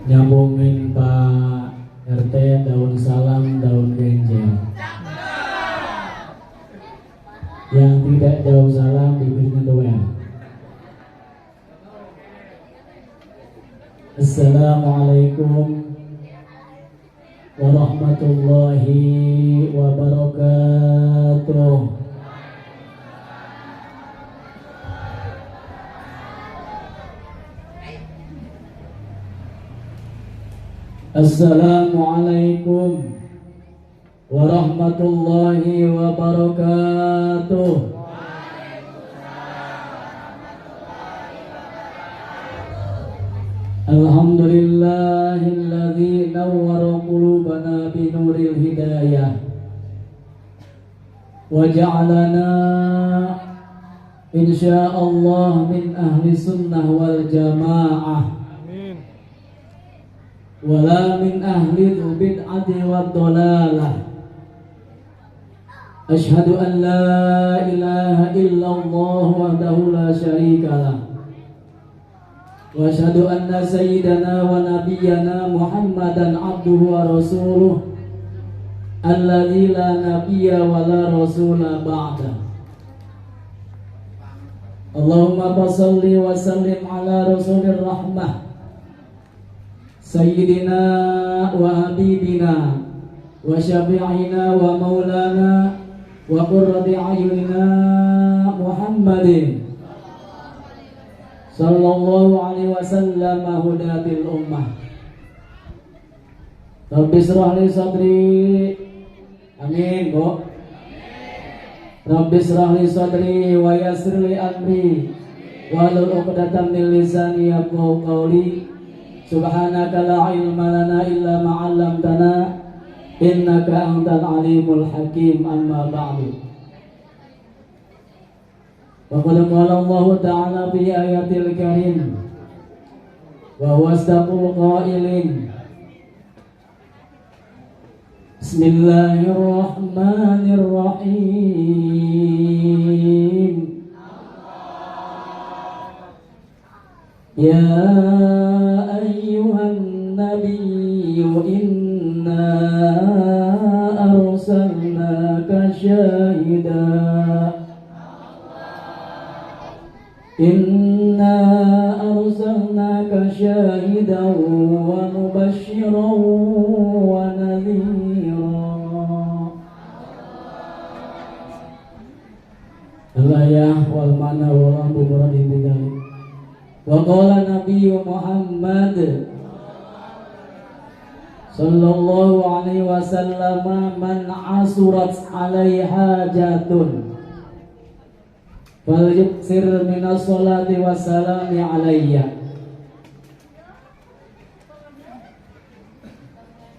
nyambungin Pak RT daun salam daun genjel. Yang tidak jauh salam dibikin doa. Assalamualaikum warahmatullahi wabarakatuh. Assalamualaikum warahmatullahi wabarakatuh. Alhamdulillahilladzi nawwara qulubana binuril hidayah wa ja'alana insyaallah min ahli sunnah wal jamaah. Wala min ahli bid'ati wad dhalalah. Asyhadu an la ilaha illallah wahdahu la syarika lah. Wa asyhadu anna sayyidana wa nabiyyana Muhammadan abduhu wa rasuluh alladzi la nabiyya wa la rasula ba'da. Allahumma shalli wa sallim ala rasulir rahmah Sayyidina wa habibina wa syafi'ina wa maulana wa qurrati a'yunina Muhammadin sallallahu alaihi wasallam hudatil ummah. Rabbi shrah li sadri. Amin, Bu. Rabbi shrah li sadri wa yassir li amri wahlul 'uqdatam min lisani yafqahu qawli. Subhanaka la ilma lana illa ma 'allamtana innaka antal alimul hakim. Amma ba'du. Wa qala Allah ta'ala fi ayatil karim wa huwa asdaqul qailin. Bismillahirrahmanirrahim. Ya ayyuhan nabiyyu inna arsalnaka syahidan wa mubasysyiran wa nadhiran. Al-ayah wal mana wal amru muradin bidzalik. Wa qala Nabi Muhammad sallallahu alaihi wasallam man asurat alaiha jatun falyuksir minas salati wassalami alayya.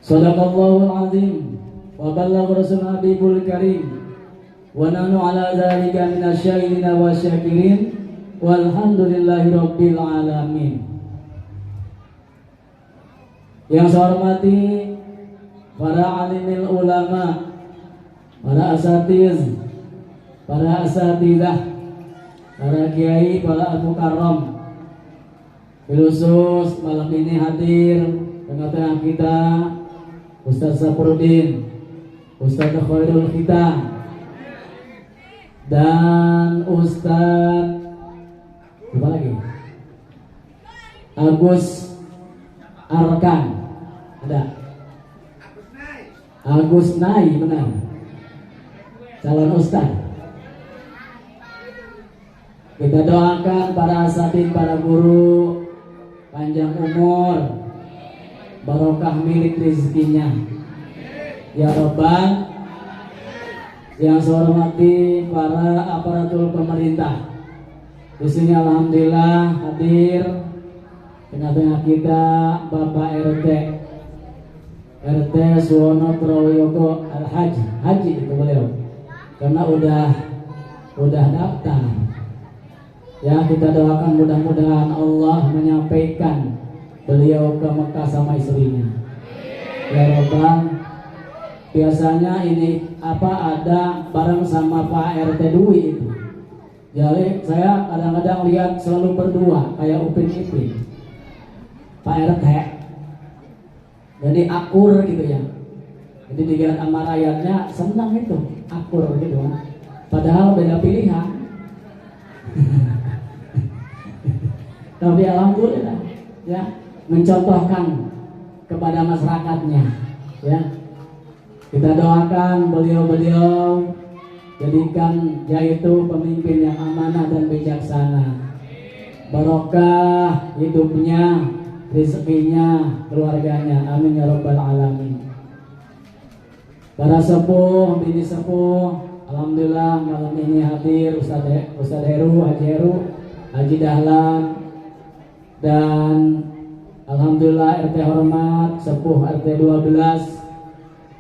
Sadaqallahul azim wa ballagha rasulul habibul karim wa nahnu ala dzalika minasyahidina wasyakirin walhamdulillahi rabbil alamin. Yang saya hormati para alimil ulama, para asatiz, para asatidah, para kiai, para al-mukarram. Khusus malam ini hadir tengah-tengah kita Ustaz Saprudin, Ustaz Khairul Khitam, dan Ustaz apa lagi? Agus Arkan. Ada Agus Nai, benar, calon ustaz. Kita doakan para asatidz, para guru panjang umur, barokah milik rezekinya ya Rabbal. Yang saya hormati para aparatur pemerintah. Di sini alhamdulillah hadir tengah-tengah kita Bapak RT Suwono Prawoyogo Al-Haji, Haji itu beliau, karena udah daftar. Ya, kita doakan mudah-mudahan Allah menyampaikan beliau ke Mekah sama istrinya. Ya Rabbal, biasanya ini ada bareng sama Pak RT Dwi itu. Jadi saya kadang-kadang lihat selalu berdua kayak Upin Ipin. Pak RT Jadi akur gitu ya. Jadi dilihat sama rakyatnya senang itu, akur gitu. Padahal beda pilihan. Tapi alhamdulillah ya, mencontohkan kepada masyarakatnya ya. Kita doakan beliau-beliau jadikan yaitu pemimpin yang amanah dan bijaksana. Barokah hidupnya, rezekinya, keluarganya. Amin ya rabbal alamin. Para sepuh, bini sepuh, alhamdulillah malam ini hadir Ustaz Heru, Haji Heru, Haji Dahlan, dan alhamdulillah RT hormat sepuh RT 12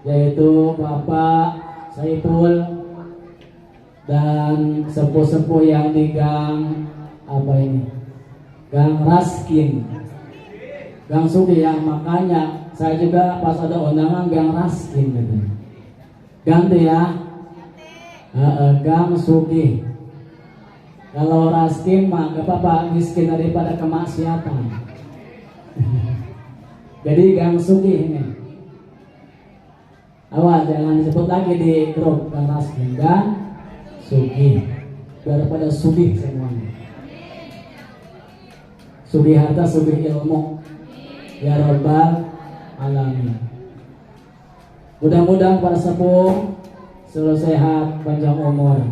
yaitu Bapak Saiful, dan sepuh-sepuh yang di gang apa ini, Gang Raskin, Gang Sugi ya. Makanya saya juga pas ada undangan Gang Raskin gitu. Ganti ya, Gang Sugi. Kalau Raskin mah gak apa-apa, miskin daripada kemaksiatan. Jadi Gang Sugi ini. Awas jangan disebut lagi di grup Gang Raskin, Gang Sugi. Daripada Sugi semuanya. Sugi harta, sugi ilmu. Ya Rabbal alamin. Mudah-mudahan para sepuh selalu sehat, panjang umur.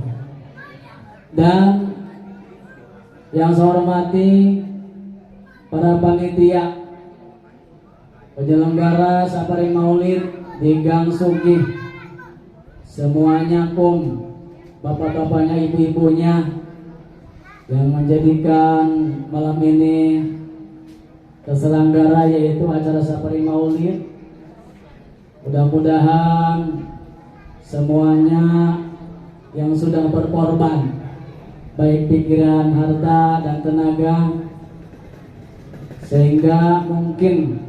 Dan yang saya hormati para panitia penyelenggara safari maulid di Gang Sugi, semuanya bapak-bapaknya, ibu-ibunya yang menjadikan malam ini terselenggara yaitu acara safari maulid. Mudah-mudahan semuanya yang sudah berkorban baik pikiran, harta, dan tenaga, sehingga mungkin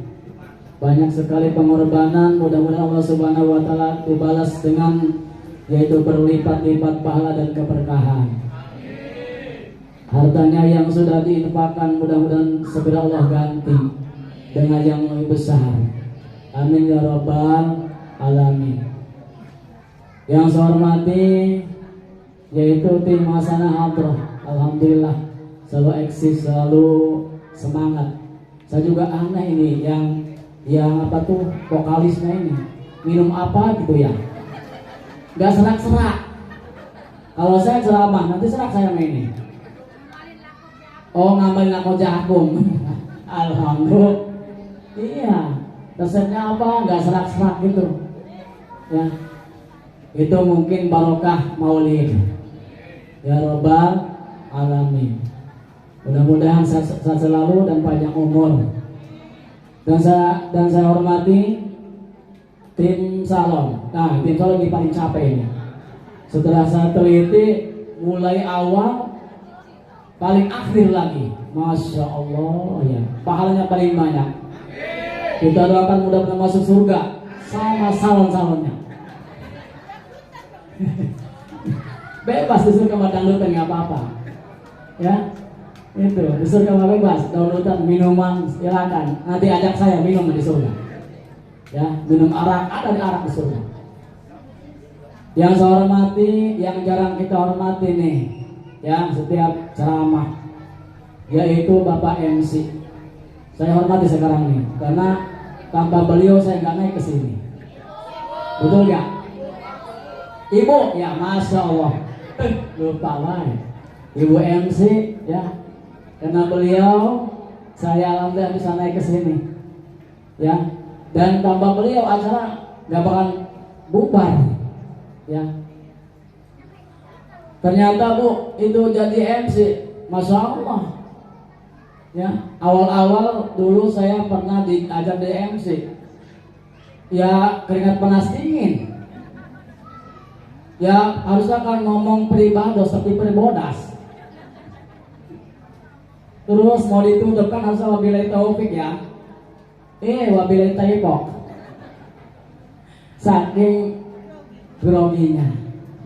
banyak sekali pengorbanan. Mudah-mudahan Allah Subhanahu wa taala dibalas dengan yaitu berlipat-lipat pahala dan keberkahan. Hartanya yang sudah diinfakkan mudah-mudahan segera Allah ganti dengan yang lebih besar. Amin ya rabbal alamin. Yang saya hormati yaitu tim Hasanah Hadroh, alhamdulillah selalu eksis, selalu semangat. Saya juga aneh ini yang apa tuh vokalisnya ini minum apa gitu ya, nggak serak-serak. Kalau saya ceramah nanti serak saya ini. Oh, ngambilin aku jagung. Alhamdulillah. Iya, resepnya apa? Nggak serak-serak gitu ya. Itu mungkin barokah maulid ya Rabbal alamin. Mudah-mudahan sehat selalu dan panjang umur. Dan saya hormati tim salon. Nah, tim salon ini paling capek ini. Setelah saya teliti mulai awal paling akhir lagi, masya Allah ya, pahalanya paling banyak. Kita doakan mudah-mudahan masuk surga sama salon-salonnya. Bebas di surga mah dangdutan nggak apa-apa ya. Itu di surga mah bebas, dangdutan, minuman silakan. Nanti ajak saya minum di surga ya, minum arak, ada di arak di surga. Yang saya hormati, yang jarang kita hormati nih ya, setiap ceramah yaitu Bapak MC. Saya hormati sekarang nih karena tanpa beliau saya nggak naik ke sini. Betul nggak? Ibu, ya masya Allah, lupa lah. Ibu MC ya, karena beliau saya alhamdulillah bisa naik ke sini ya. Dan tanpa beliau acara nggak bakal bubar ya. Ternyata Bu itu jadi MC, masya Allah ya. Awal-awal dulu saya pernah diajak di MC ya, keringat panas dingin ya, harusnya kan ngomong peribados tapi peribodas. Terus mau ditutupkan harusnya wabillahi taufik ya, wabillahi taufiq. Saking groginya.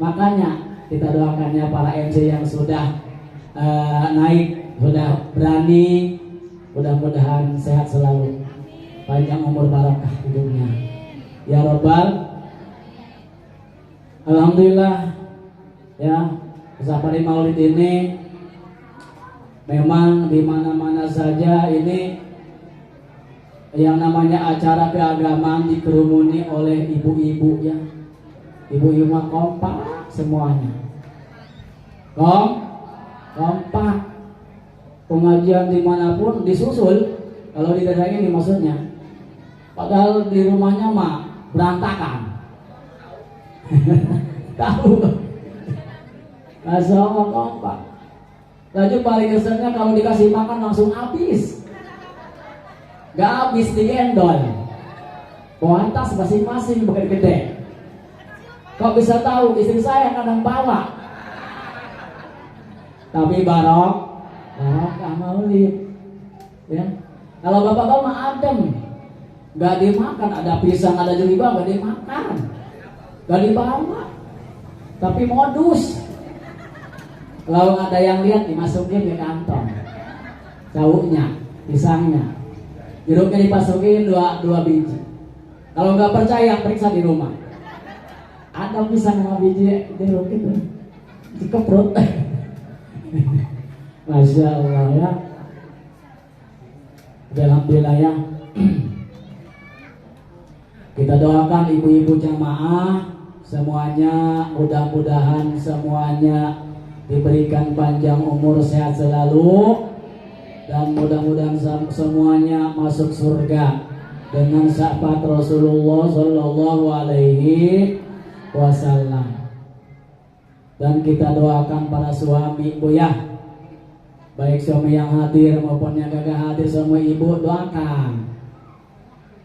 Makanya kita doakannya para MC yang sudah naik, sudah berani, mudah-mudahan sehat selalu. panjang umur barokah hidupnya. Ya Rabbal. Alhamdulillah ya, safari Maulid ini memang di mana-mana saja ini yang namanya acara keagamaan dikerumuni oleh ibu-ibu ya. Ibu-ibu mah kompak semuanya. Kompak. Pengajian dimanapun disusul. Kalau di daerah ini maksudnya. Padahal di rumahnya mah berantakan. Tahu. Masya Allah kompak. Laju paling keselnya kalau dikasih makan langsung habis. Gak habis digendol. Kuantas masing-masing bukan gede. Kok bisa tahu istri saya kadang bawa. Tapi barokah Maulid. Ya. Kalau bapak-bapak mah adem. Gak dimakan, ada pisang, ada jeriba, gak dimakan. Gak dibawa. Tapi modus. Kalau ada yang lihat dimasukin ke kantong. Caunya, pisangnya. Jeruknya dimasukin dua biji. Kalau nggak percaya periksa di rumah. Ada pisang sama biji jeruk itu dikeprut. Masya Allah ya. Alhamdulillah ya. Kita doakan ibu-ibu jamaah semuanya, mudah-mudahan semuanya diberikan panjang umur, sehat selalu, dan mudah-mudahan semuanya masuk surga dengan syafaat Rasulullah Shallallahu Alaihi Wasallam. Dan kita doakan para suami ibu ya, baik suami yang hadir maupun yang gak hadir, semua ibu doakan.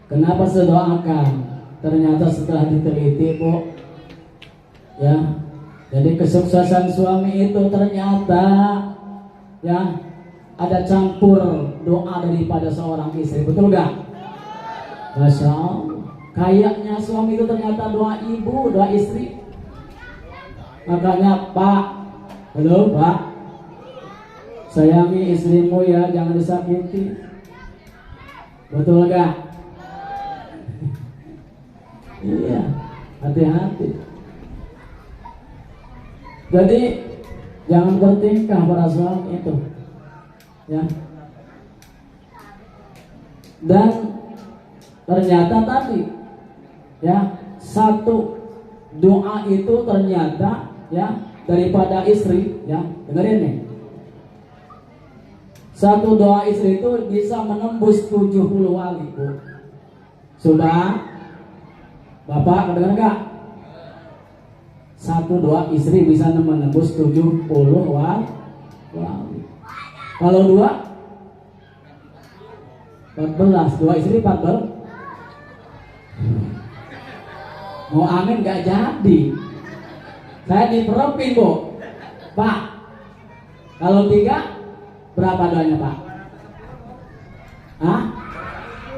Kenapa saya doakan? Ternyata setelah diteliti bu, ya, jadi kesuksesan suami itu ternyata ya ada campur doa daripada seorang istri, betul gak? Masya Allah. Kayaknya suami itu ternyata doa ibu, doa istri. Makanya Pak, halo Pak, sayangi istrimu ya, jangan disakiti. Betul gak? Iya, hati-hati. Jadi jangan bertingkah para suami itu, ya. Dan ternyata tadi, ya, satu doa itu ternyata, ya, daripada istri, ya, dengerin nih. Satu doa istri itu bisa menembus 70 wali, Bu. Sudah? Bapak, kedengar gak? Satu doa istri bisa menembus 70 wali. Kalau dua 14, dua istri 14. Mau amin gak jadi. Saya diperepin bu. Pak, kalau 3 berapa doanya Pak? Hah?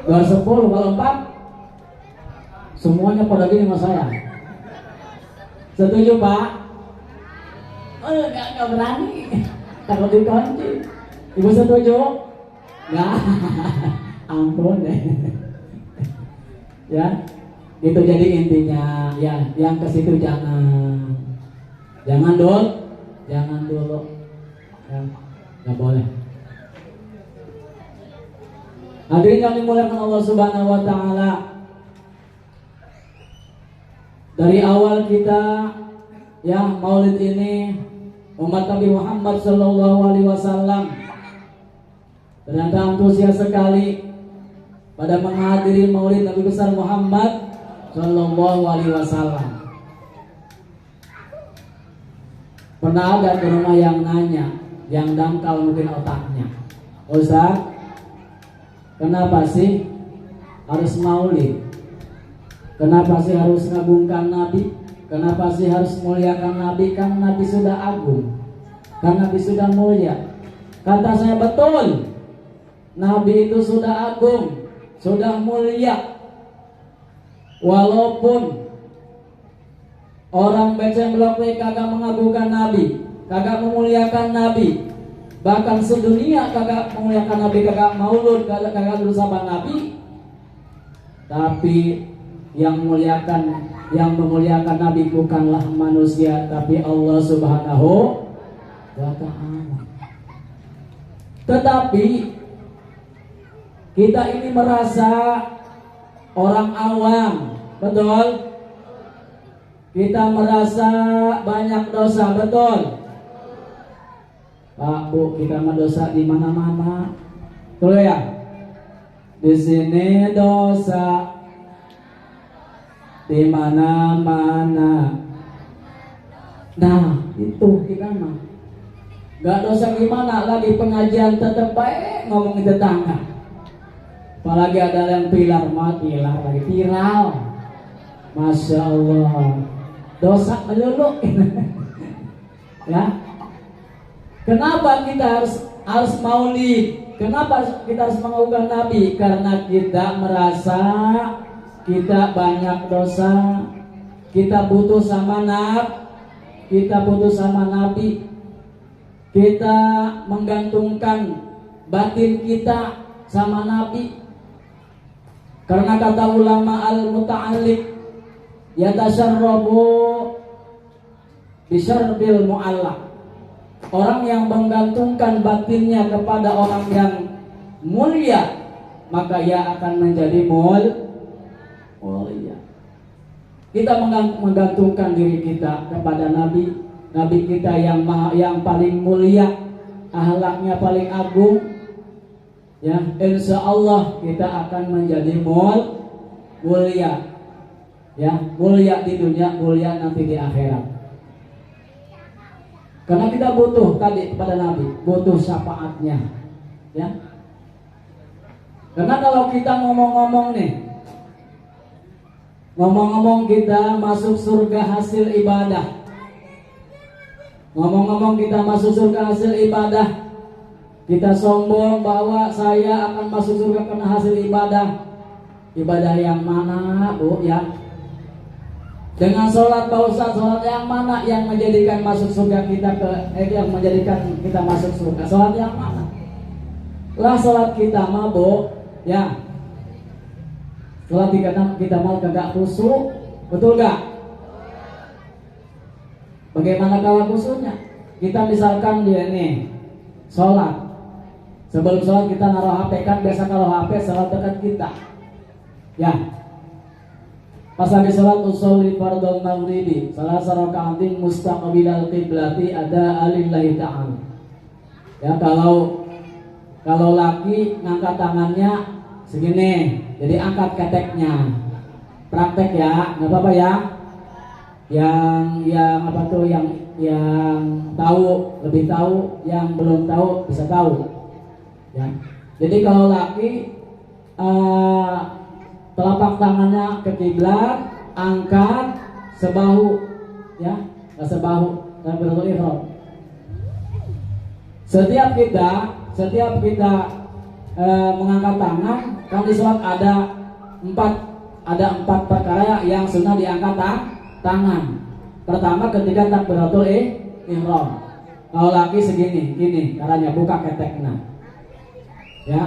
210. Kalau 4 semuanya pada gini sama saya. Setuju Pak? Gak berani. Takut dikunci. Ibu setuju? Nggak. Ampun deh. Ya, itu jadi intinya. Ya, yang ke situ jangan dulu. Jangan dulu. Ya, nggak boleh. Hadirin yang dimuliakan Allah Subhanahu Wa Taala. Dari awal kita ya Maulid ini umat Nabi Muhammad Sallallahu Alaihi Wasallam ternyata antusias sekali pada menghadiri Maulid Nabi besar Muhammad Sallallahu Alaihi Wasallam. Pernah ada ke rumah yang nanya, yang dangkal mungkin otaknya, Ustaz, kenapa sih harus Maulid? Kenapa sih harus mengagungkan Nabi? Kenapa sih harus muliakan Nabi? Kan Nabi sudah agung, kan Nabi sudah mulia. Kata saya betul, Nabi itu sudah agung, sudah mulia. Walaupun orang Beceng Blok kagak mengagungkan Nabi, kagak memuliakan Nabi, bahkan sedunia kagak memuliakan Nabi, kagak maulud, kagak bersama Nabi, Tapi yang memuliakan Nabi bukanlah manusia, tapi Allah Subhanahu wa ta'ala. Tetapi kita ini merasa orang awam, betul? Kita merasa banyak dosa, betul? Pak, Bu, kita mendosa di mana-mana. Betul ya? Di sini dosa, di mana-mana. Nah, itu kita mah. Gak dosa gimana lagi pengajian tetep baik ngomongin tetangga. Apalagi ada yang pilar lagi viral. Masya Allah. Dosa melulu. Ya. Kenapa kita harus maulid? Kenapa kita harus mengagungkan Nabi? Karena kita merasa kita banyak dosa, kita butuh sama Nabi, kita menggantungkan batin kita sama Nabi. Karena kata ulama al-muta'alliq, yatasarrabu bisyarbil mu'allaq. Orang yang menggantungkan batinnya kepada orang yang mulia, maka ia akan menjadi mulia. Kita menggantungkan diri kita kepada Nabi kita yang paling mulia, akhlaknya paling agung. Ya, insya Allah kita akan menjadi mulia. Ya, mulia di dunia, mulia nanti di akhirat. Karena kita butuh tadi kepada Nabi, butuh syafaatnya, ya. Karena kalau kita ngomong-ngomong kita masuk surga hasil ibadah. Ngomong-ngomong kita masuk surga hasil ibadah, kita sombong bahwa saya akan masuk surga karena hasil ibadah. Ibadah yang mana, Bu, ya? Dengan sholat Pak Ustaz, sholat yang mana yang menjadikan masuk surga yang menjadikan kita masuk surga? Sholat yang mana? Lah sholat kita mah, Bu, ya. Sholat kita mau kagak khusyuk, betul gak? Bagaimana kalau khusyuknya? Kita misalkan dia nih sholat, sebelum sholat kita naruh HP, kan biasa kalau HP sholat dekat kita, ya. Pas habis sholat usolli fardhu maghribi salah raka'atin mustaqbilal qiblati ada alillahi ta'ala. Ya, kalau laki ngangkat tangannya segini, jadi angkat keteknya. Praktek ya, nggak apa-apa ya. Yang apa tuh yang tahu lebih tahu, yang belum tahu bisa tahu. Ya. Jadi kalau laki telapak tangannya ke kiblat, angkat sebahu, ya, sebahu takbiratul ihram. Setiap kita mengangkat tangan, kan di sholat ada empat perkara yang sunnah diangkat tangan. Pertama ketika takbiratul ihram. Kalau laki segini, gini caranya, buka keteknya, ya.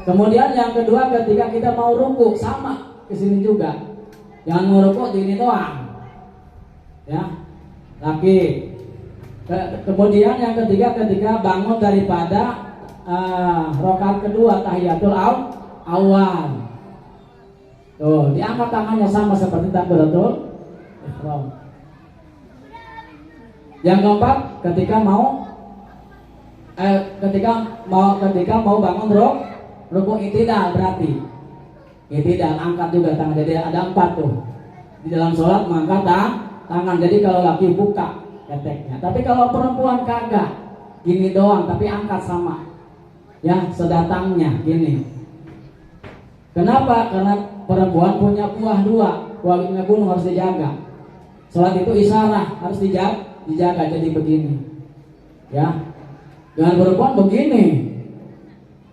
Kemudian yang kedua ketika kita mau ruku, sama kesini juga. Jangan mau ruku di ini doang, ya, laki. Kemudian yang ketiga ketika bangun daripada rakaat kedua tahiyatul awal, tuh diangkat tangannya sama seperti takbiratul ihram. Yang keempat ketika mau bangun ruku i'tidal, berarti i'tidal angkat juga tangan. Jadi ada 4 tuh di dalam sholat mengangkat tangan. Jadi kalau laki buka keteknya, tapi kalau perempuan kagak, gini doang tapi angkat sama, ya, sedatangnya gini. Kenapa? Karena perempuan punya buah 2, buahnya gunung harus dijaga. Sholat itu isyarah harus dijaga, jadi begini, ya. Dengan perempuan begini,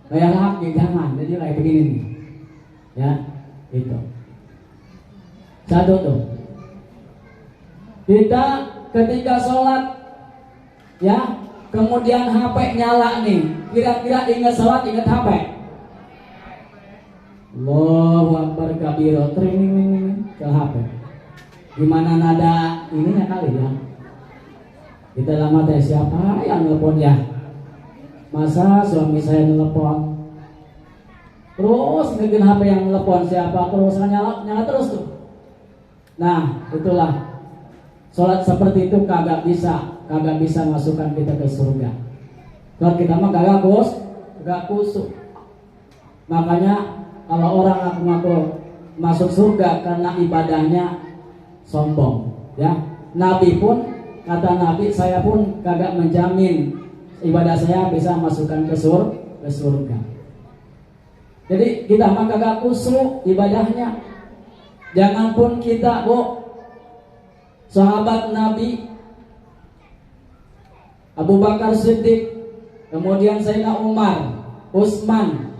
kayak laki jangan, jadi kayak begini nih, ya, itu. Satu tuh. Kita ketika sholat, ya, kemudian HP nyala nih, kira-kira ingat sholat, ingat HP. Allahu Akbar kabiro tring ke HP. Gimana nada ininya kali ya? Kita lama teh siapa yang nelpon ya? Masa suami saya nelpon? Terus ngegin HP yang nelpon siapa? Terus nyala terus tuh. Nah, itulah sholat seperti itu kagak bisa masukkan kita ke surga. Kalau kita mah gak kusuk. Makanya kalau orang ngaku-ngaku masuk surga karena ibadahnya sombong, ya. Nabi pun kata Nabi, saya pun kagak menjamin ibadah saya bisa masukkan ke surga. Jadi kita mah kagak kusuk ibadahnya. Jangan pun kita, sahabat Nabi Abu Bakar Siddiq, kemudian Sayyidina Umar, Utsman,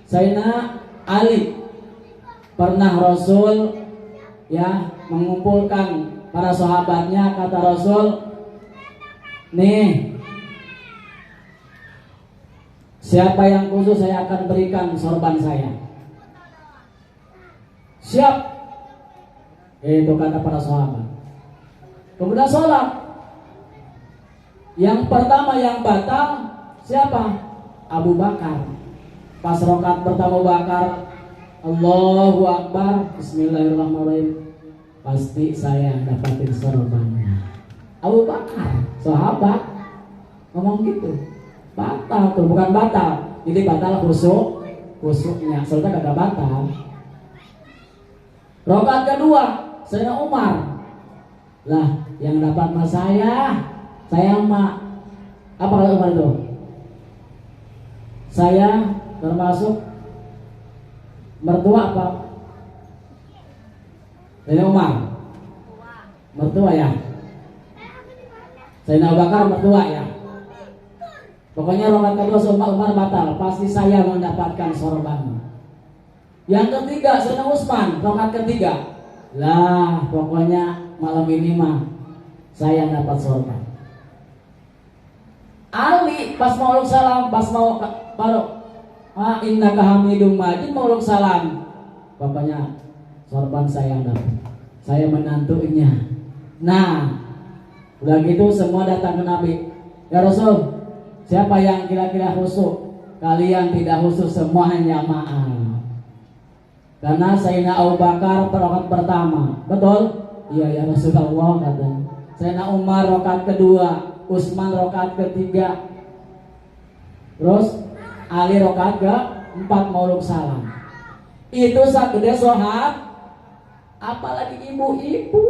Sayyidina Ali, pernah Rasul ya mengumpulkan para sahabatnya, kata Rasul, nih siapa yang khusus saya akan berikan sorban saya. Siap, itu kata para sahabat. Kemudian sholat. Yang pertama yang batal siapa? Abu Bakar. Pas rakaat pertama Bakar, Allahu Akbar, Bismillahirrahmanirrahim, pasti saya dapatin sorbannya. Abu Bakar, sahabat, ngomong gitu. Batal tuh, bukan batal. Jadi batal khusuknya, soalnya kagak batal. Rakaat kedua, Sayyidina Umar. Lah, yang dapat mas saya mah apa kata Umar itu? Saya termasuk mertua apa? Sayyidina Umar mertua ya. Sayyidina Abu Bakar mertua ya. Pokoknya rakaat kedua Umar batal, pasti saya mendapatkan sorban. Yang ketiga Sayyidina Utsman, rakaat ketiga. Lah, pokoknya malam ini mah saya dapat sorban. Ali pas mau uluk salam, pas mau baru innaka hamidum majid mau uluk salam, pokoknya sorban saya yang dapat, saya menantunya. Nah, udah gitu semua datang ke Nabi, ya Rasul, siapa yang kira-kira khusyuk? Kalian tidak khusyuk semuanya, maaf. Karena Sayyidina Abu Bakar rakaat pertama, betul? Iya ya Rasulullah, katanya. Sayyidina Umar rakaat kedua, Utsman rakaat ketiga, terus Ali rakaat keempat mauluk salam. Itu sagede sholat, apalagi ibu-ibu,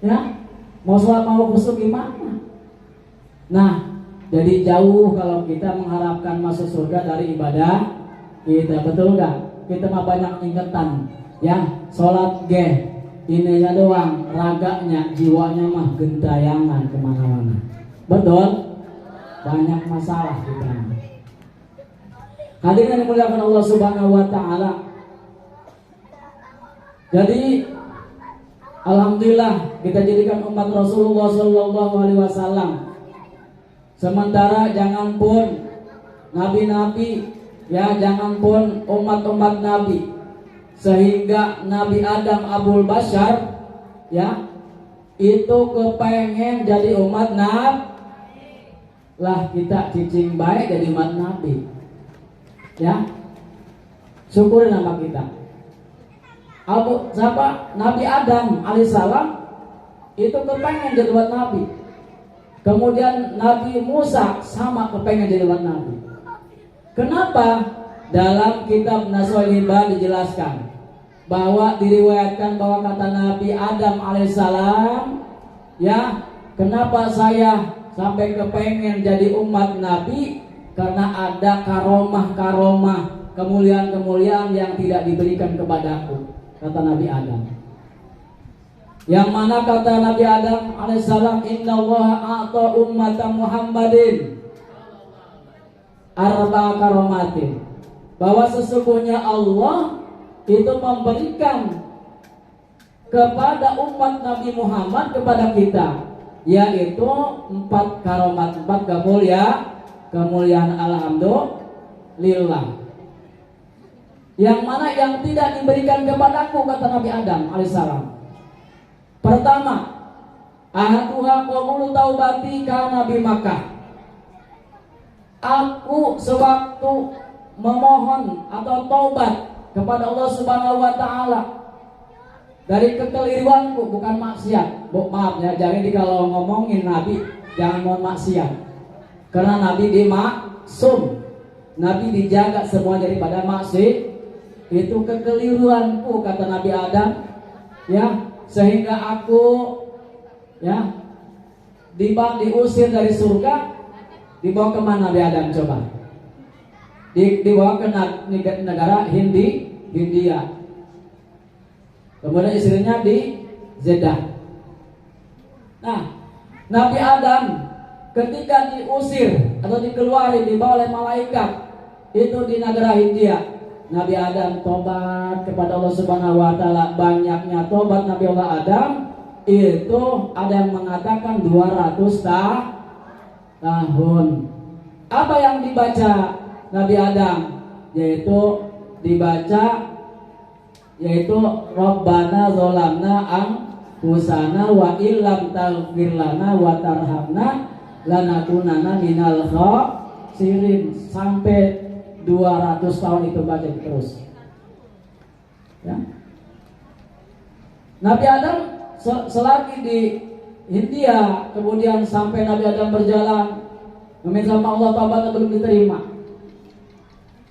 ya mau sholat mau khusyuk gimana? Nah, jadi jauh kalau kita mengharapkan masuk surga dari ibadah kita, betul nggak? Kita mah banyak ingetan, ya sholat ininya doang, raganya, jiwanya mah gentayangan kemana-mana. Betul? Banyak masalah kita. Hadirin yang dimuliakan Allah Subhanahu wa Ta'ala. Jadi alhamdulillah kita jadikan umat Rasulullah Sallallahu Alaihi Wasallam. Sementara jangan pun nabi-nabi, ya jangan pun umat-umat nabi, sehingga Nabi Adam Abul Bashar ya itu kepengen jadi umat nabi. Lah kita cicing baik jadi umat nabi, ya syukurin nama kita. Nabi Adam alaihissalam itu kepengen jadi umat nabi. Kemudian Nabi Musa sama kepengen jadi umat nabi. Kenapa? Dalam kitab Nasuhul dijelaskan bahwa diriwayatkan bahwa kata Nabi Adam alaihissalam, ya kenapa saya sampai kepengen jadi umat Nabi? Karena ada karomah-karomah, kemuliaan-kemuliaan yang tidak diberikan kepadaku, kata Nabi Adam. Yang mana kata Nabi Adam alaihissalam, innallaha a'ta ummata Muhammadin arba karomatin, bahwa sesungguhnya Allah itu memberikan kepada umat Nabi Muhammad, kepada kita, yaitu 4 karomat, 4 kemuliaan. Alhamdulillah. Yang mana yang tidak diberikan kepadaku, kata Nabi Adam alaihissalam. Pertama, ahaduha qabulu taubati kana bi Makkah. Aku sewaktu memohon atau taubat kepada Allah Subhanahu wa taala dari kekeliruanku, bukan maksiat. Maaf ya, jadi kalau ngomongin Nabi jangan mau maksiat. Karena Nabi dimaksum, Nabi dijaga semua daripada maksiat. Itu kekeliruanku, kata Nabi Adam, ya, sehingga aku ya diusir dari surga. Dibawa kemana Nabi Adam coba? Dibawa ke negara Hindia. Kemudian istrinya di Jeddah. Nah, Nabi Adam ketika diusir atau dikeluarin, dibawa oleh malaikat itu di negara Hindia, Nabi Adam tobat kepada Allah Subhanahu wa taala. Banyaknya tobat Nabi Allah Adam itu ada yang mengatakan 200 tahun. Apa yang dibaca Nabi Adam? Yaitu Rabbana zolamna anfusana wa illam taghfir lana wa tarhamna lanakunanna minal khasirin. Sampai 200 tahun itu baca terus ya. Nabi Adam selagi di Hindia, kemudian sampai Nabi Adam berjalan meminta sama Allah, taubatnya belum diterima.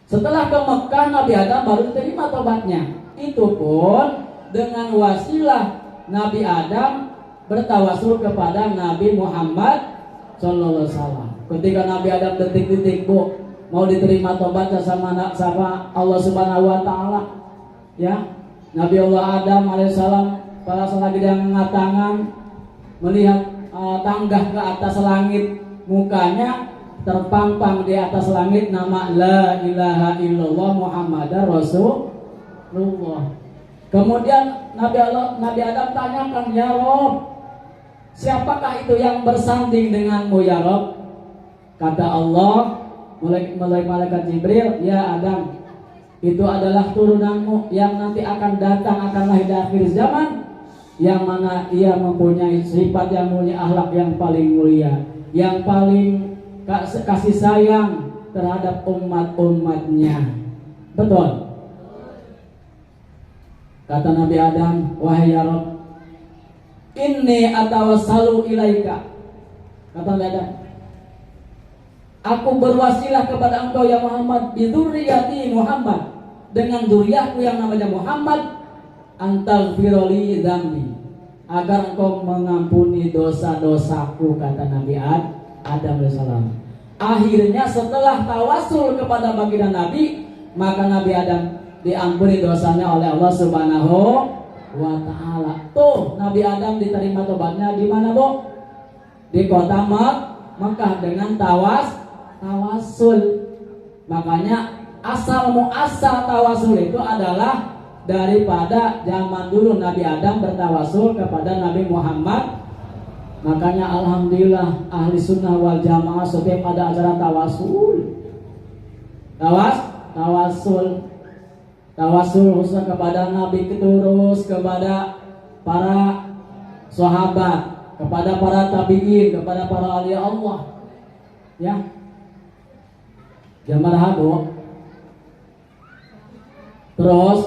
Setelah ke Mekah, Nabi Adam baru diterima taubatnya. Itu pun dengan wasilah Nabi Adam bertawasul kepada Nabi Muhammad SAW. Ketika Nabi Adam detik-detik mau diterima taubatnya sama Allah Subhanahu wa taala, ya, Nabi Allah Adam alaihissalam pada saat dia mengangkat tangan melihat tangga ke atas langit, mukanya terpampang di atas langit nama la ilaha illallah Muhammadar Rasulullah. Kemudian Nabi Adam tanyakan, ya Rob, siapakah itu yang bersanding denganmu ya Rob? Kata Allah melalui malaikat Jibril, ya Adam, itu adalah turunanmu yang nanti akan datang, akan lahir di akhir zaman, yang mana ia mempunyai sifat yang mulia, akhlak yang paling mulia, yang paling kasih sayang terhadap umat-umatnya. Betul? Kata Nabi Adam, wahai ya Rabb, inni atawassalu ilaika. Kata Nabi Adam, aku berwasilah kepada engkau ya Muhammad, bidurriyati Muhammad, dengan duriahku yang namanya Muhammad, antal firoli dzambi, agar engkau mengampuni dosa-dosaku, kata Nabi Adam alaihissalam. Akhirnya setelah tawasul kepada baginda Nabi, maka Nabi Adam diampuni dosanya oleh Allah Subhanahu wa taala. Tuh, Nabi Adam diterima tobatnya di mana, Bu? Di kota Mekah dengan tawasul. Makanya asal muasal tawasul itu adalah daripada zaman dulu Nabi Adam bertawasul kepada Nabi Muhammad. Makanya alhamdulillah ahli sunnah wal jamaah setiap ada acara tawasul khususnya kepada Nabi, terus kepada para sahabat, kepada para tabi'in, kepada para awliya Allah, ya. Jam berapa, Bu? Terus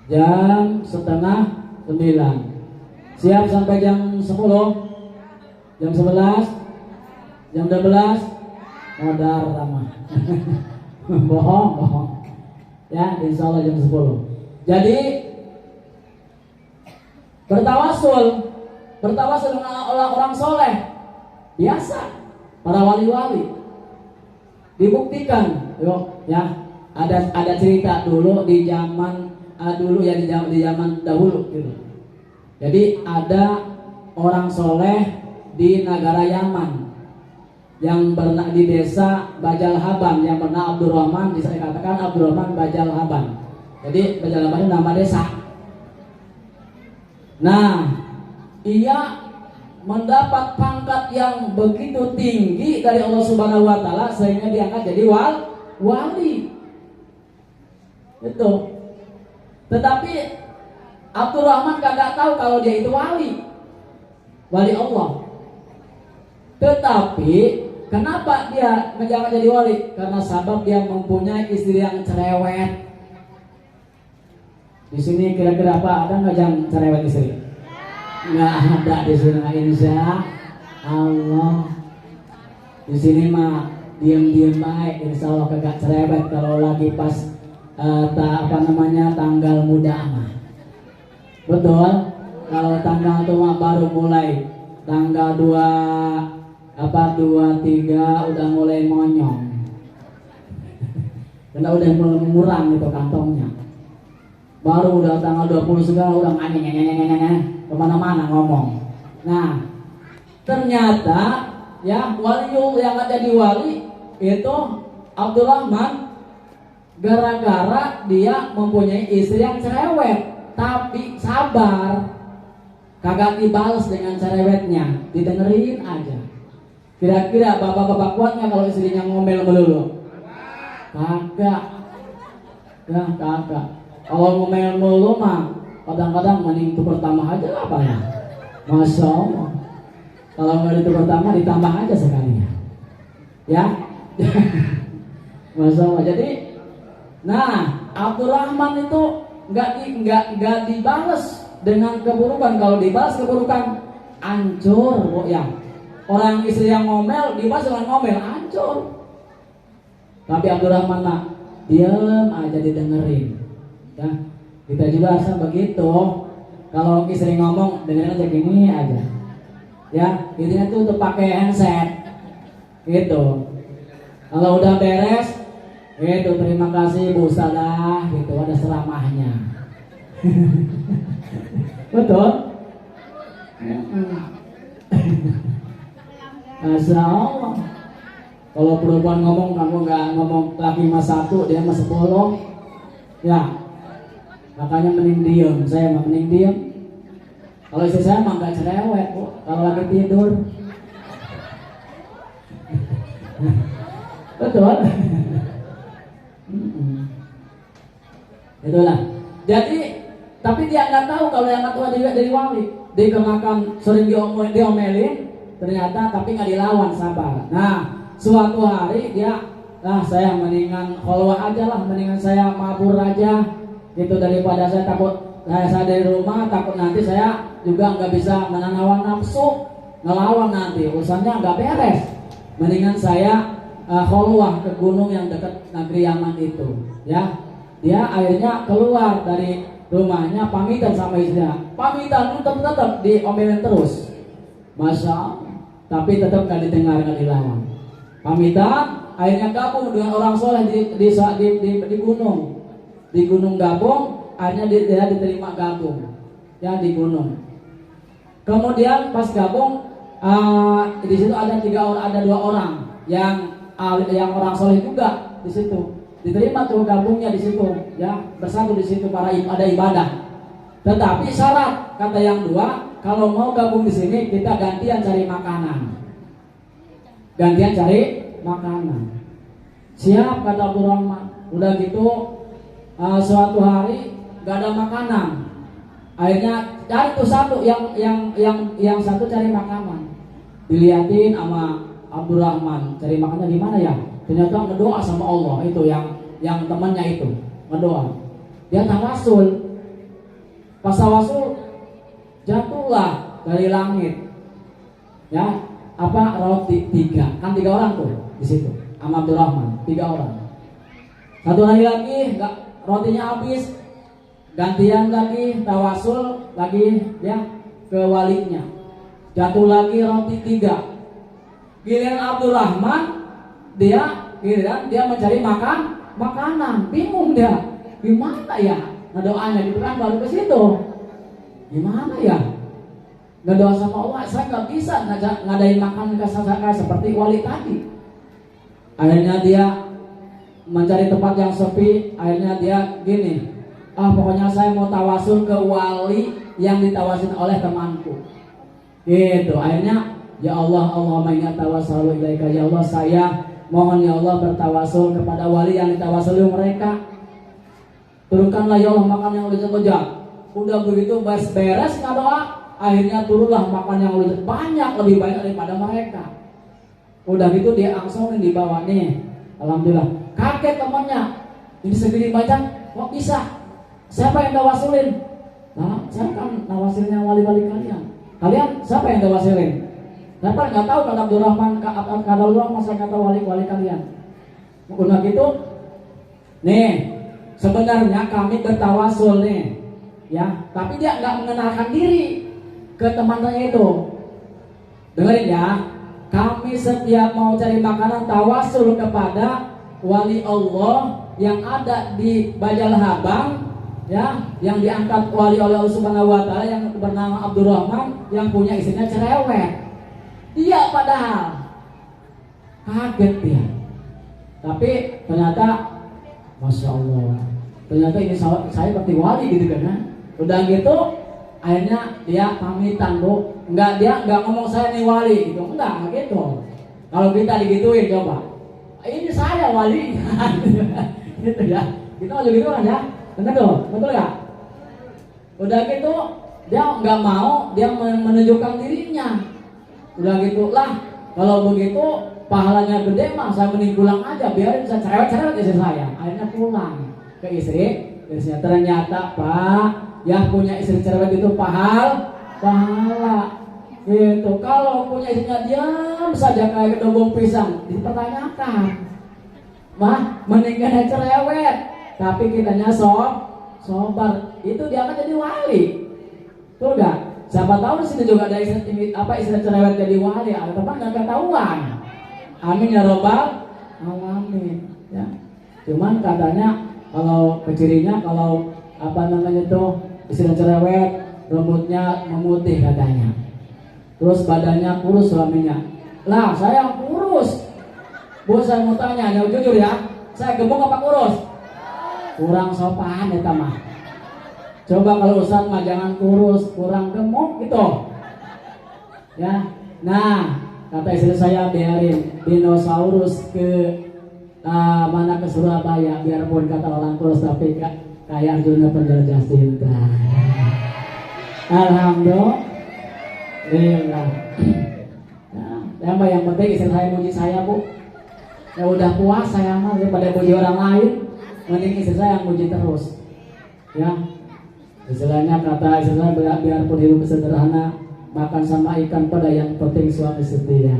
jam 8:30. Siap sampai jam 10? Jam 11? Jam 12? Modar ramah. Bohong. Ya, insya Allah jam 10. Jadi bertawasul dengan orang soleh biasa, para wali-wali. Dibuktikan, yuk, ya. Ada cerita dulu di zaman di zaman dahulu gitu. Jadi ada orang soleh di negara Yaman yang bernama di desa Bajal Haban, yang bernama Abdurrahman, bisa dikatakan Abdurrahman Bajal Haban. Jadi Bajal Haban itu nama desa. Nah, ia mendapat pangkat yang begitu tinggi dari Allah Subhanahu wa taala sehingga diangkat jadi wali. Itu. Tetapi Abdurrahman kagak tahu kalau dia itu wali Allah. Tetapi kenapa dia menjabat jadi wali? Karena sabab dia mempunyai istri yang cerewet. Di sini kira-kira apa? Ada nggak yang cerewet istri? Nggak ada di sini, insya Allah. Di sini mah diam-diam baik, insya Allah kagak cerewet kalau lagi pas tanggal muda mah. Betul? Kalau tanggal itu mah baru mulai tanggal 23 udah mulai monyong. Karena udah mulai mengurang itu kantongnya. Baru udah tanggal 20 segala udah kemana-mana ngomong. Nah, ternyata ya waliul yang ada di wali itu Abdurrahman gara-gara dia mempunyai istri yang cerewet, tapi sabar, kagak dibalas dengan cerewetnya, didengerin aja. Kira-kira bapak-bapak kuatnya kalau istrinya ngomel melulu? Kagak. Ya kagak. Kalau ngomel melulu mah kadang-kadang mending itu pertama aja lah apa ya. Masya Allah. Kalau nggak itu pertama ditambah aja sekalian. Ya. Masya Allah. Jadi, nah Abdurrahman itu nggak dibalas dengan keburukan. Kalau dibalas keburukan, hancur, bu ya. Orang istri yang ngomel dibalas dengan ngomel, hancur. Tapi Abdurrahman mah diam aja didengerin. Ya, kita juga harus begitu. Kalau istri ngomong dengerin aja gini aja. Ya, intinya tuh untuk pakai handset. Gitu. Kalau udah beres, itu terima kasih Bu Ustazah, gitu ada seramahnya. Betul? Masya Allah. Kalau perempuan ngomong, kamu nggak ngomong lagi mas 1, dia mas 10. Ya, makanya mending diem. Saya mah mending diem. Kalau istri saya mah nggak cerewet, Bu. Kalau lagi tidur. Betul. Itulah. Jadi, tapi dia nggak tahu kalau yang tua juga dari wali. Dikenakan sering diomelin, ternyata tapi nggak dilawan, sabar. Nah, suatu hari dia, saya mendingan kholwah aja lah, mendingan saya mabur aja, gitu daripada saya takut saya dari rumah, takut nanti saya juga nggak bisa menawan nafsu, ngelawan nanti urusannya nggak beres. Mendingan saya kholwah ke gunung yang dekat negeri Yaman itu, ya. Dia akhirnya keluar dari rumahnya, pamitan sama istrinya, pamitan tetap diomelin terus, Masya Allah. Tapi tetap nggak didengar, nggak dilawan. Pamitan, akhirnya gabung dengan orang soleh di gunung gabung, akhirnya dia diterima gabung, ya di gunung. Kemudian pas gabung, di situ ada 2 orang yang orang soleh juga di situ. Diterima tuh gabungnya di situ, ya bersatu di situ para ada ibadah. Tetapi syarat kata yang 2, kalau mau gabung di sini kita gantian cari makanan. Gantian cari makanan. Siap kata Abdurrahman. Udah gitu suatu hari gak ada makanan. Akhirnya cari tuh satu yang satu cari makanan. Diliatin sama Abdurrahman, cari makannya di mana ya? Ternyata ngedoa sama Allah itu yang temannya itu ngedoa. Dia tawasul. Pas tawasul jatuhlah dari langit. Ya, roti 3. Kan 3 orang tuh di situ. Sama Abdurrahman, 3 orang. Satu hari lagi rotinya habis. Gantian lagi tawasul lagi ya ke walinya. Jatuh lagi roti 3. Giliran Abdurrahman dia mencari makanan, bingung dia, gimana ya ngedoanya gitu kan, baru ke situ, gimana ya ngedoa sama Allah, saya nggak bisa ngadain makan ke saya seperti wali tadi. Akhirnya dia mencari tempat yang sepi, akhirnya dia gini, pokoknya saya mau tawasul ke wali yang ditawasin oleh temanku. Gitu, akhirnya ya Allah, Allahumma inni atawassalu ilaika, ya Allah saya mohon ya Allah bertawasul kepada wali yang ditawasuli mereka. Turunkanlah ya Allah makan yang lezat-lezat. Udah begitu beres nggak doa, akhirnya turunlah makan yang lezat banyak, lebih banyak daripada mereka. Udah gitu dia angsorin di bawah nih. Alhamdulillah. Kaget temannya. Ini segini banyak, kok bisa? Siapa yang tawasulin? Nah, saya kan nawasilnya wali-wali kalian. Kalian siapa yang tawasilin? Siapa nggak tahu kata Abdurrahman, kata Allah, masa kata wali-wali kalian. Udah gitu, nih sebenarnya kami bertawasul nih, ya. Tapi dia nggak mengenalkan diri ke teman-temannya itu. Dengerin ya, kami setiap mau cari makanan tawasul kepada wali Allah yang ada di Bajal Habang, ya, yang diangkat wali oleh Allah Subhanahu wa taala yang bernama Abdurrahman yang punya istrinya cerewet. Dia padahal kaget dia. Tapi ternyata Masya Allah, ternyata ini saya seperti wali gitu kan. Udah gitu akhirnya dia pamitan, Bu. Dia enggak ngomong saya nih wali gitu. Enggak gitu. Kalau kita digituin coba, ini saya wali. Gitu ya. Kita aja gitu kan ya. Betul nggak? Udah gitu dia nggak mau, dia menunjukkan dirinya. Udah gitu lah, kalau begitu pahalanya gede mah saya mending pulang aja, biarin saya cerewet istri saya. Akhirnya pulang ke istrinya. Ternyata Pak, yang punya istri cerewet itu pahala. Gitu. Kalau punya istrinya diam saja kayak kedobong pisang, dipertanyakan. Mah, mendingan cerewet. Tapi kitanya sobar, itu dia akan jadi wali. Betul gak? Siapa tahu di sini juga ada istri cerewet jadi wali, ada teman nggak ketahuan. Amin ya robbal alamin. Ya. Cuman katanya kalau cirinya kalau istri cerewet, rambutnya memutih katanya. Terus badannya kurus suaminya. Lah saya kurus. Bu, saya mau tanya, yang jujur ya, saya gemuk apa kurus? Kurang sopan ya mah. Coba kalau Ustaz mah jangan kurus, kurang gemuk gitu. Ya. Nah, kata istri saya biarin dinosaurus ke mana ke Surabaya, biarpun kata orang kurus tapi kayak Arjuna penjelajah cinta. Alhamdulillah. Nah, yang penting istri saya muji saya, Bu. Ya udah puas saya mah daripada muji orang lain. Mending istri saya yang muji terus. Ya. Istilahnya kata istri saya, biarpun hidup sederhana, makan sama ikan pada yang penting suami setia.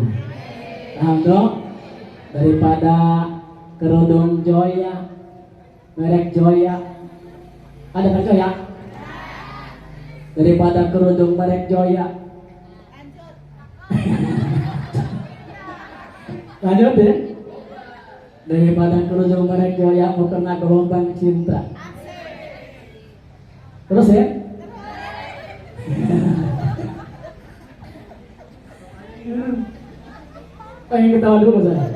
Alhamdulillah. Daripada kerudung Joya, merek Joya, ada kan Joya? Daripada kerudung merek Joya, lanjut deh. Daripada kerudung merek Joya mau kena gelombang cinta. Terus ya? Pengen ketawa dulu saya.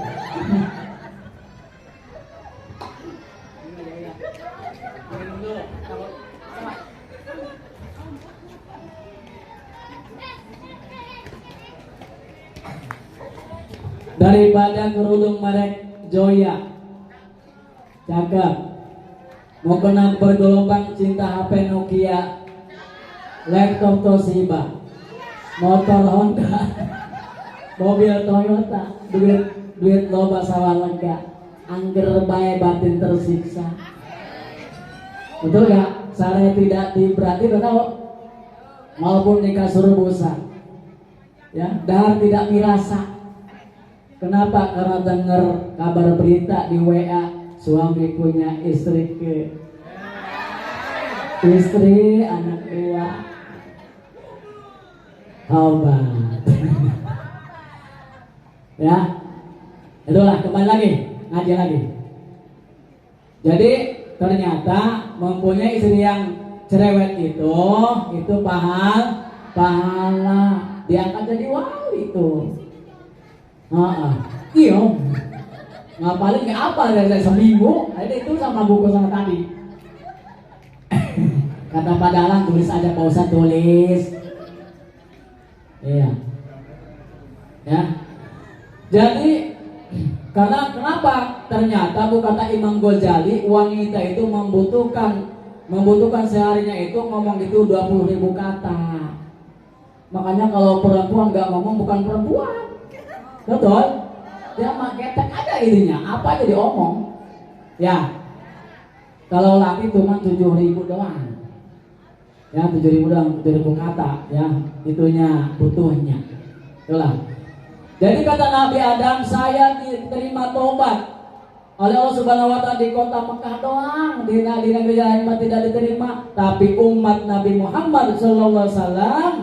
Daripada kerudung merek Joya, cakep, mau kena bergelombang cinta HP Nokia, laptop Toshiba, motor Honda, mobil Toyota, duit loba sawah lega, angger bae batin tersiksa. Betul gak? Saya tidak berarti udah tahu, maupun nikah suruh busa, ya, dahar tidak mirasa. Kenapa? Karena dengar kabar berita di WA suami punya istri anak dua. Taubat. Ya, itulah kembali lagi ngaji lagi. Jadi ternyata mempunyai istri yang cerewet itu pahala diangkat jadi wali itu. Iya, ngapalin kayak apa dari seminggu, ada itu sama buku sama tadi. Kata Pak Dalang tulis aja, Pak Ustaz tulis. Iya. Ya. Jadi karena kenapa? Ternyata kata Imam Ghazali, wanita itu membutuhkan seharinya itu ngomong itu 20.000 kata. Makanya kalau perempuan nggak ngomong bukan perempuan. Betul? Dia mah ketek aja ininya, apa aja diomong. Ya. Kalau laki cuma 7.000 doang. Ya, 7.000 doang, 7.000 kata ya. Itunya butuhnya. Itulah. Jadi kata Nabi Adam, saya diterima tobat oleh Allah Subhanahu wa taala di kota Mekah doang, di negeri lain tidak diterima, tapi umat Nabi Muhammad sallallahu alaihi wasallam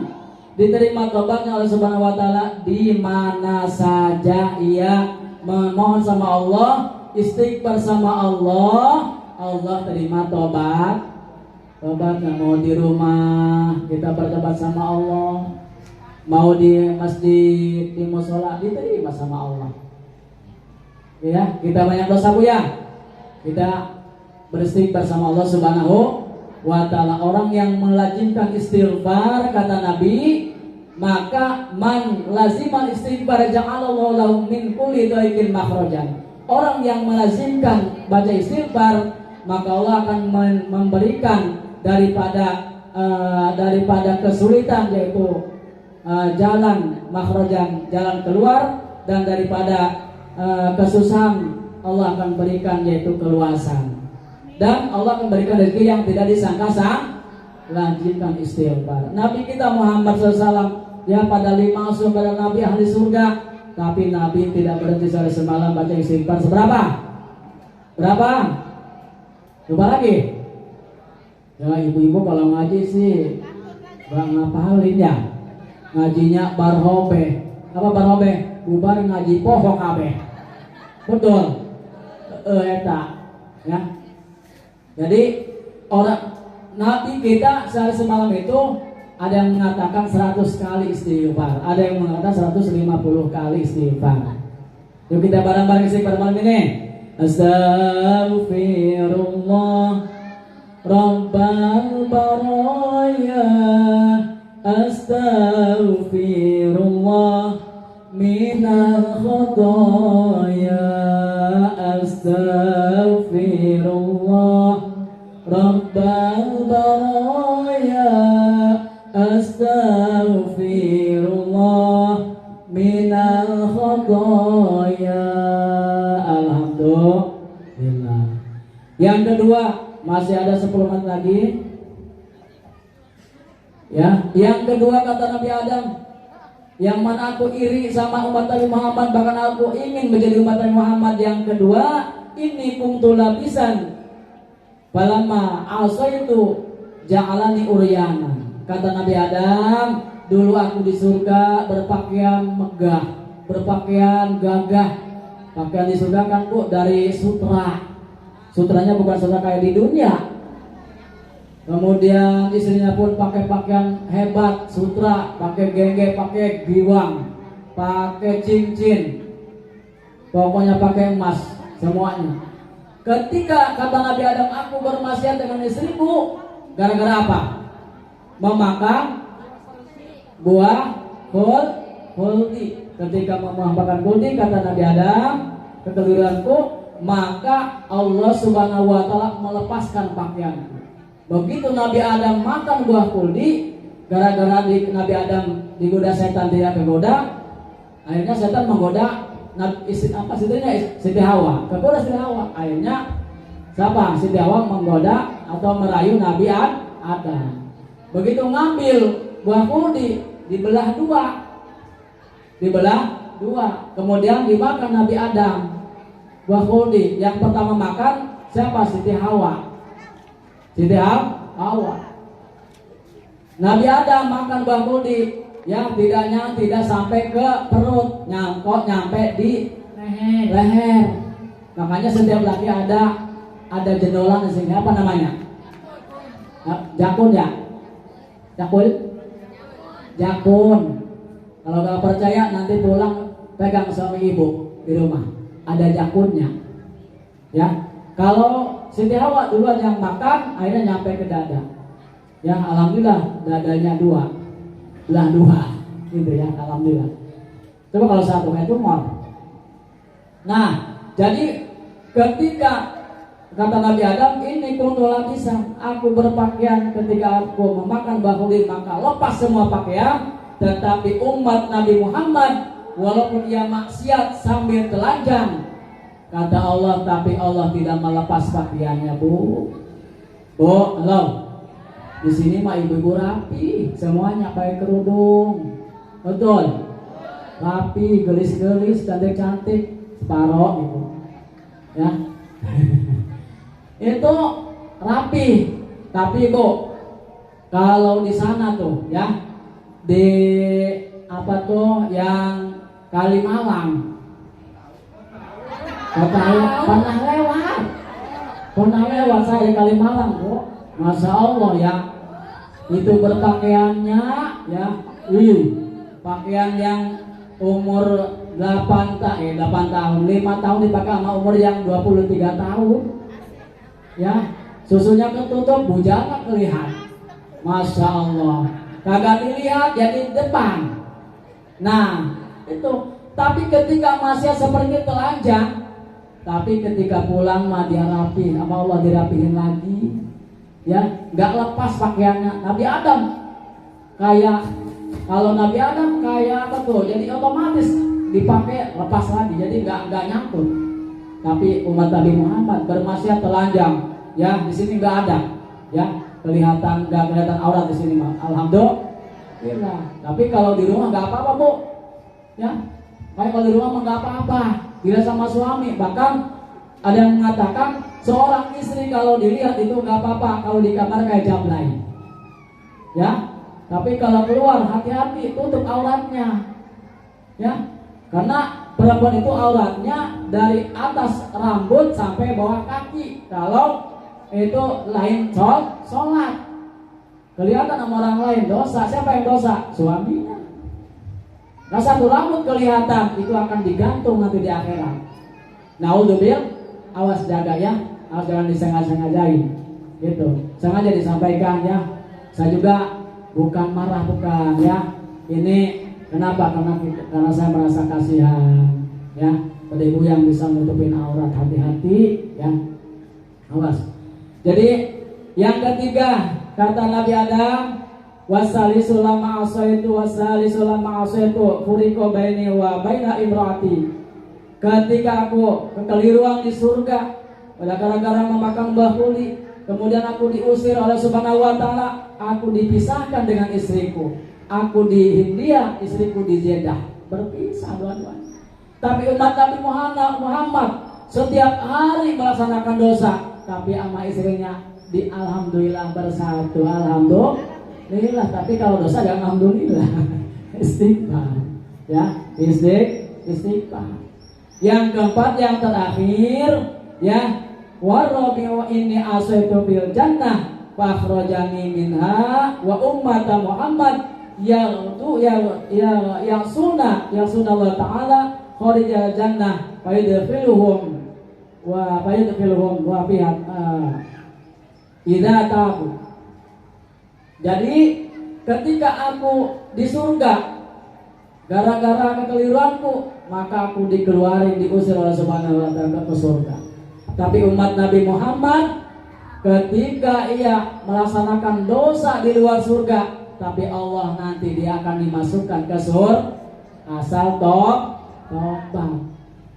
diterima tobatnya oleh Subhanahu wa taala di mana saja ia memohon sama Allah, istighfar sama Allah, Allah terima tobat. Tobatnya mau di rumah kita bertobat sama Allah, mau di masjid, di mushola diterima sama Allah. Ya, kita banyak dosa Bu ya. Kita beristighfar sama Allah Subhanahu wa taala. Orang yang melazimkan istighfar kata Nabi, maka man lazimal istighfar ja'alallahu lahu min kulli dhaiqin makhrajan. Orang yang melazimkan baca istighfar, maka Allah akan memberikan daripada kesulitan, yaitu jalan makhrajan, jalan keluar, dan daripada kesusahan Allah akan berikan yaitu keluasan, dan Allah akan berikan rezeki yang tidak disangka-sangka. Lanjutkan istighfar. Nabi kita Muhammad SAW ya pada 5 pada Nabi ahli surga, tapi Nabi tidak berhenti sehari semalam baca istighfar seberapa? Berapa? Coba lagi. Ya ibu-ibu kalau ngaji sih bang ngapalin ya. Ngajinya barhobe. Apa barhobe? Bubar ngaji pohok kabeh. Betul. Eta ya. Jadi orang Nabi kita sehari semalam itu ada yang mengatakan 100 kali istighfar, ada yang mengatakan 150 kali istighfar. Yuk kita bareng-bareng istighfar malam ini. Astaghfirullah Rabbal baraya, astaghfirullah minal khotaya, astaghfirullah Rabbal baraya, astaghfirullah minal khotaya. Alhamdulillah. Yang kedua, masih ada 10 menit lagi. Ya, yang kedua kata Nabi Adam, yang mana aku iri sama umat Nabi Muhammad, bahkan aku ingin menjadi umat Nabi Muhammad. Yang kedua, ini kuntu labisan falamma asaitu ja'alani uryana. Kata Nabi Adam, dulu aku di surga berpakaian megah, berpakaian gagah. Pakaian di surga kan Bu dari sutra. Sutranya bukan sutra kayak di dunia. Kemudian istrinya pun pakai pakaian hebat, sutra, pakai genge, pakai giwang, pakai cincin, pokoknya pakai emas semuanya. Ketika kata Nabi Adam, aku bermaksiat dengan istriku, gara-gara apa? Memakan buah khuldi. Ketika memakan khuldi, kata Nabi Adam, kekeliruanku, maka Allah Subhanahu wa taala melepaskan pakaianku. Begitu Nabi Adam makan buah khuldi, gara-gara Nabi Adam digoda setan tidak kegoda, akhirnya setan menggoda istrinya Siti Hawa, kegoda Siti Hawa. Akhirnya siapa? Siti Hawa menggoda atau merayu Nabi Adam. Begitu ngambil buah khuldi, dibelah dua, kemudian dimakan Nabi Adam. Buah khuldi yang pertama makan siapa? Siti Hawa. Nabi Adam makan buah khuldi yang tidak sampai ke perut, nyampe di leher. Makanya setiap laki ada jendolan di sini. Apa namanya? Jakun ya? Jakun. Kalau nggak percaya nanti pulang pegang suami ibu di rumah. Ada jakunnya, ya. Kalau Siti Hawa duluan yang makan, akhirnya nyampe ke dada. Ya, alhamdulillah dadanya belah dua. gitu ya, alhamdulillah. Coba kalau satu kayak tumor. Nah, jadi ketika kata Nabi Adam, ini kuntu labisan, aku berpakaian ketika aku memakan bakhuli maka lepas semua pakaian. Tetapi umat Nabi Muhammad walaupun ia maksiat sambil telanjang, kata Allah, tapi Allah tidak melepas pakaiannya, Bu. Bu, halo. Di sini mah ibu-ibu rapi, semuanya pakai kerudung. Betul. Rapi, gelis-gelis, cantik-cantik, separoh gitu. Ya. Itu rapi. Tapi Bu, kalau di sana tuh ya, di apa tuh yang Kalimalang, pernah lewat saya di Kalimalang, Bu. Masya Allah ya, itu berpakaiannya ya, pakaian yang umur 8 tahun, 5 tahun dipakai sama umur yang 23 tahun ya, susunya ketutup, bujana kelihatan. Masya Allah, kagak dilihat jadi depan. Nah itu, tapi ketika masih seperti telanjang, tapi ketika pulang mah dia rapi, sama Allah dirapihin lagi ya, nggak lepas pakaiannya. Nabi Adam kayak, kalau Nabi Adam kayak apa tuh, jadi otomatis dipakai lepas lagi, jadi nggak nyangkut. Tapi umat Nabi Muhammad bermaksiat telanjang ya, di sini nggak ada ya, nggak kelihatan aurat di sini mah, alhamdulillah. Tapi kalau di rumah nggak apa-apa, Bu ya, kayak kalau di rumah mah nggak apa-apa, tidak sama suami. Bahkan ada yang mengatakan seorang istri kalau dilihat itu nggak apa-apa kalau di kamar kayak jablay ya, tapi kalau keluar hati-hati, tutup auratnya ya, karena perempuan itu auratnya dari atas rambut sampai bawah kaki. Kalau itu lain sholat, kelihatan sama orang lain, dosa. Siapa yang dosa? Suaminya. Nah, satu rambut kelihatan itu akan digantung nanti di akhirat. Naudzubillah, awas jaga ya, awas jangan disengaja-sengajain gitu. Sengaja disampaikan ya. Saya juga bukan marah, bukan ya. Ini kenapa? Karena saya merasa kasihan ya pada ibu yang bisa nutupin aurat. Hati-hati ya, awas. Jadi yang ketiga kata Nabi Adam, wasalisu lama asaitu furiko baini wa baina imraati. Ketika aku kekeliruan di surga pada gara-gara memakan bakhuli, kemudian aku diusir oleh Subhanahu wa taala, aku dipisahkan dengan istriku. Aku di India, istriku di Jeddah, berpisah dua-duanya. Tapi umat Nabi Muhammad setiap hari melaksanakan dosa, tapi sama istrinya di alhamdulillah bersatu, alhamdulillah. Tapi kalau dosa jangan alhamdulillah, istighfar ya, istighfar. Yang keempat, yang terakhir ya, warabi'u inni asaitu bil jannah fakhrajani minha wa ummata Muhammad yang sunnah Allah taala kharijal jannah fayudkhiluhum wa bihat idza tabu. Jadi ketika aku di surga gara-gara kekeliruanku, maka aku dikeluarin, diusir oleh Subhanahu wa taala ke surga. Tapi umat Nabi Muhammad ketika ia melaksanakan dosa di luar surga, tapi Allah nanti dia akan dimasukkan ke surga asal tobat.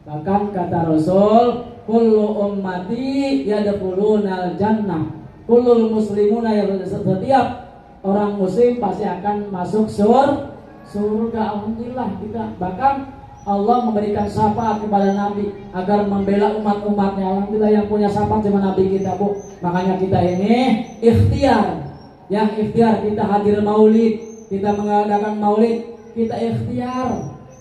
Bahkan kata Rasul, kullu ummati yadkhulunal jannah, kullul muslimuna, setiap orang muslim pasti akan masuk surga. Alhamdulillah kita, bahkan Allah memberikan syafaat kepada Nabi agar membela umat-umatnya. Alhamdulillah yang punya syafaat cuma Nabi kita, Bu. Makanya kita ini ikhtiar kita hadir maulid, kita mengadakan maulid, kita ikhtiar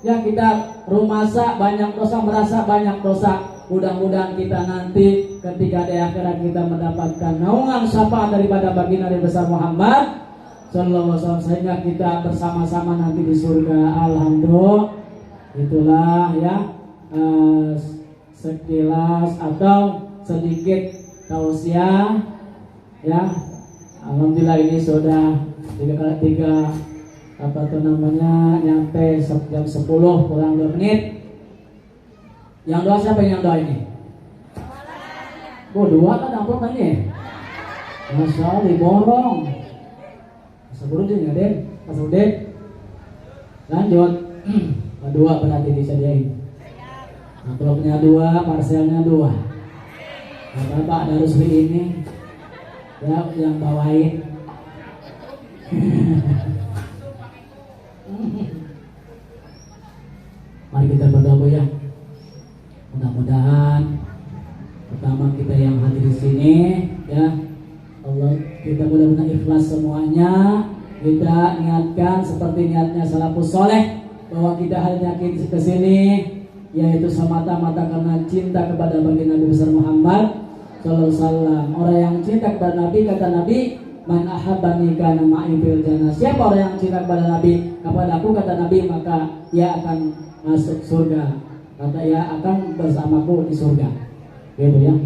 ya, kita rumasa banyak dosa, merasa banyak dosa. Mudah-mudahan kita nanti ketika di akhirat kita mendapatkan naungan syafaat daripada baginda Nabi besar Muhammad sallallahu alaihi wasallam, sehingga kita bersama-sama nanti di surga. Alhamdulillah. Itulah ya sekilas atau sedikit tausiah ya. Alhamdulillah ini sudah 3 apa tuh namanya nyampe jam 10 kurang 2 menit. Yang doa siapa yang doa ini? Oh, dua kan amplop kan ini? Masya Allah, diborong. Sebelum dia Den, pasal Den. Lanjut. Dua berarti disediain. Amplopnya 2, parselnya 2. Bapak harus beli ini. Ya, yang bawain. Mari kita berdoa ya. Mudah-mudahan pertama kita yang hadir di sini ya Allah, kita mudah-mudahan ikhlas semuanya. Kita niatkan seperti niatnya salafus soleh bahwa kita hanya ke sini yaitu semata-mata karena cinta kepada baginda Nabi besar Muhammad sallallahu alaihi wasallam. Orang yang cinta kepada Nabi, kata Nabi, man ahabbani kana ma'i fil jannah. Siapa orang yang cinta kepada Nabi, kepada aku, kata Nabi, maka ia akan masuk surga. Kata ia akan bersamaku di surga. Gitu ya.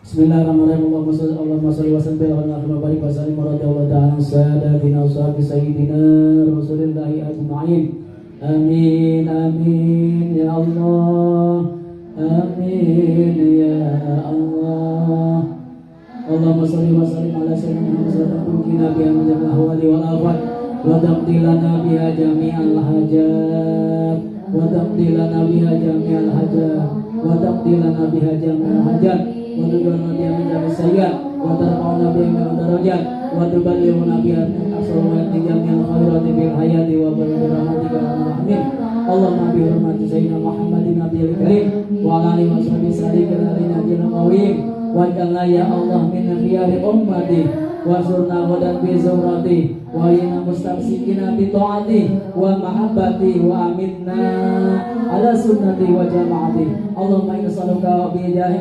Bismillahirrahmanirrahim. Allahumma shalli wa sallim ala Muhammad wa sallim radhiyallahu ta'ala sadatina wa sayyidina Rasulillahi ajma'in. Amin amin ya Allah. Amin ya Allah. Allahumma shalli wa sallim ala sayyidina Muhammad nabi al ahwali wal afat wa taqdilana biha jami'al hajat wa taqdilana biha jami'al hajat wa taqdilana biha jami'al hajat wa tujuana biha min jami'is sayyi'at wa tarfa'una biha min darajat wa tuballighuna biha min aqsawati jami'al khairati bil hayati wa bil rahmatika ya rahmin. Allahumma bi hurmati sayyidina Muhammadin nabiyil karim wa ala alihi wa sahbihi sallallahu alaihi waj'alna ya Allah min khiyari ummati wa surna wadan bi zawrati wa inna mustamsikina bi ta'ati wa mahabbati wa amitna ala sunnati wa jama'ati. Allahumma inna saluka bi jahi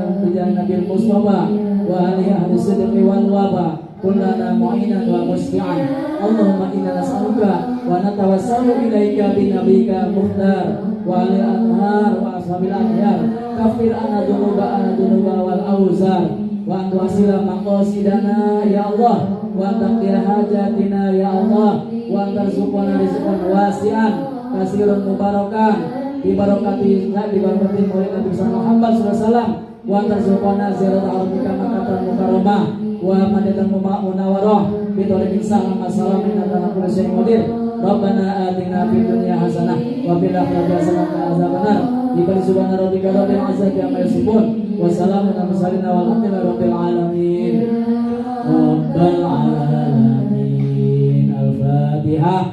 nabil mustafa wa ahli sidqi wal wafa kullana mu'inan wa musfi'an. Allahumma inna nas'aluka wa natawassalu ilaika bi nabika mukhtar wa ali anhar wa ashabil anhar kafir dunuba wal awzar wa antu asila maqasidana ya Allah wa taqdir hajatina ya Allah wa antarzuqana rizqan wasi'an kasirun mubarakan bi barakati maulid Nabi Muhammad sallallahu alaihi wasallam wa antarzuqana ziyarat arabika makatan mukarramah wa madatan munawarah bi tariqin salam assalamu alaikum warahmatullahi wabarakatuh. Rabbana atina fid dunya hasanah wa fil akhirati hasanah wa qina adzabannar. Ibal subhana rabbika rabbil izzati amma yasifun wa salamun alal mursalin walhamdulillahi rabbil alamin. Rabbal alamin. Al-Fatihah.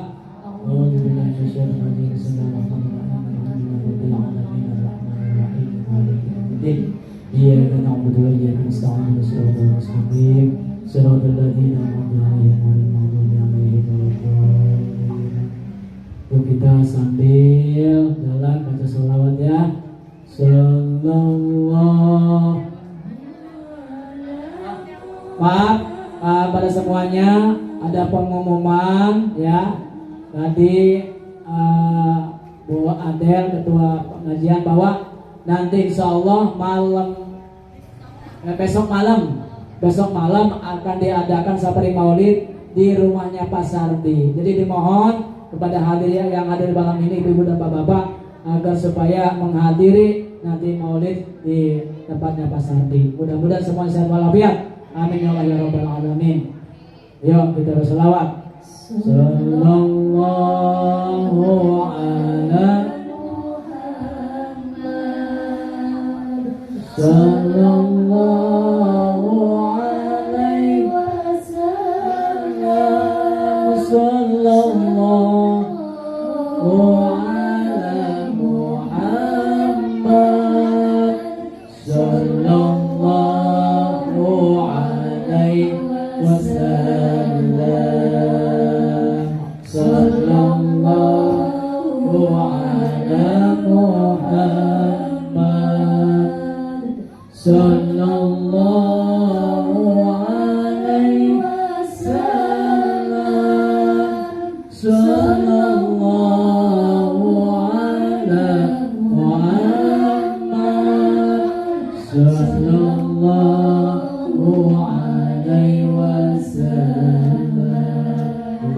A'udzu billahi minasyaitonir rajim. Bismillahirrahmanirrahim. Rabbil alamin arrahmanir rahim maliki yaumiddin. Iyyaka na'budu wa iyyaka nasta'in. Shiratal mustaqim. Shiratal ladzina an'amta 'alaihim ghairil maghdubi 'alaihim waladdallin. Yuk kita sambil jalan baca sholawat ya. Sallallahu. Maaf pada semuanya, ada pengumuman ya. Tadi Bu Adel ketua pengajian bahwa nanti insya Allah besok malam akan diadakan safari maulid di rumahnya Pak Sardi. Jadi dimohon kepada hadirin yang hadir malam ini, ibu-ibu dan bapak-bapak, agar supaya menghadiri nanti maulid di tempatnya Pak Sardi. Mudah-mudahan semua sehat walafiat. Amin ya Allah ya rabbal alamin. Yuk kita berselawat. Sallallahu ala sallallahu alaihi wasallam. Sallallahu ala Muhammad. Sallallahu alaihi wasallam. Sallallahu ala Muhammad. Sallallahu alaihi wasallam. Sallallahu